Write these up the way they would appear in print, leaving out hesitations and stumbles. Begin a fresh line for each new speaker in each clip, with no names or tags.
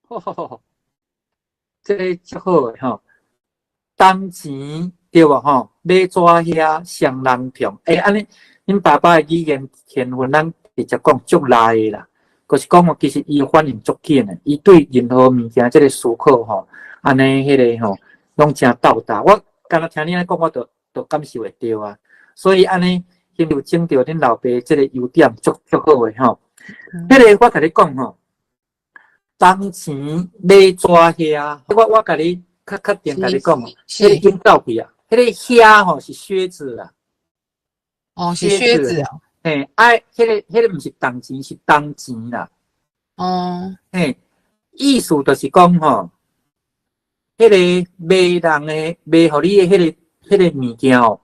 吼，这个足好诶吼。当钱对无吼？买纸遐双人床，安尼，恁爸爸诶语言天分，咱直接讲足赖诶啦。就是讲哦，其实伊反应足紧诶，伊对任何物件即个思考吼，安尼迄个吼，拢真斗大。我刚才听你安讲，我都感受会到啊。所以安尼，迄有整到恁老爸即个优点足好诶吼。迄个我甲你讲吼，当钱买纸遐，我甲你。较定甲你讲哦，迄个引导去啊，迄个靴吼是靴子啦，
哦，是靴子啊，
迄个毋是铜钱，是当钱啦，
哦，
意思就是讲吼，迄个卖人诶，卖互你诶迄个物件哦，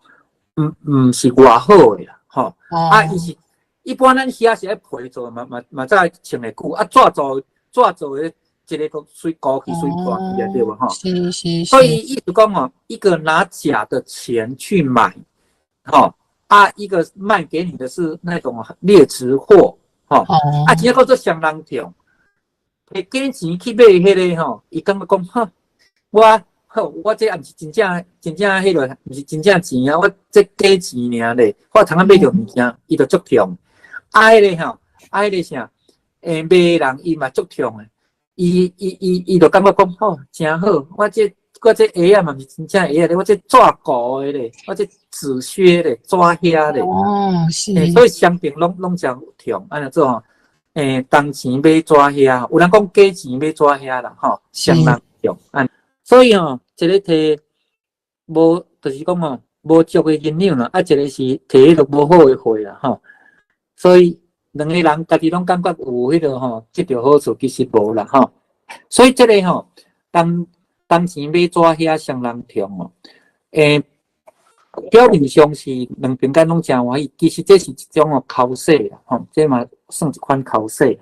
毋是偌好诶啦，吼，伊是一般咱靴是爱皮做，嘛再穿会久，纸做诶。一个都水高去水破去啊，对不哈？
是。
所以意思讲哦，一个拿假的钱去买，一个卖给你的是那种劣质货，结果做双人床，给钱去买迄个伊感觉讲，我这也毋是真正迄个，毋是真正钱啊，我这假钱尔咧，我通买着物件，伊就足痛，迄个迄个啥，卖人伊嘛足痛诶。伊就感觉讲真好，我这鞋啊嘛是真正鞋咧，我这纸糊的咧，我这纸靴咧，纸靴咧，
是，
所以商品拢真有痛，安尼做吼，当钱买纸靴，有人讲假钱买纸靴啦，双人用，所以一个摕无，就是讲无足的营养啦，一个是摕迄个无好的货啦，所以。两个人家己拢感觉有迄个得到好处，其实无啦所以这个当钱买纸遐双人床表面上是两边间拢真欢喜，其实这是一种口水啦这嘛算一款口水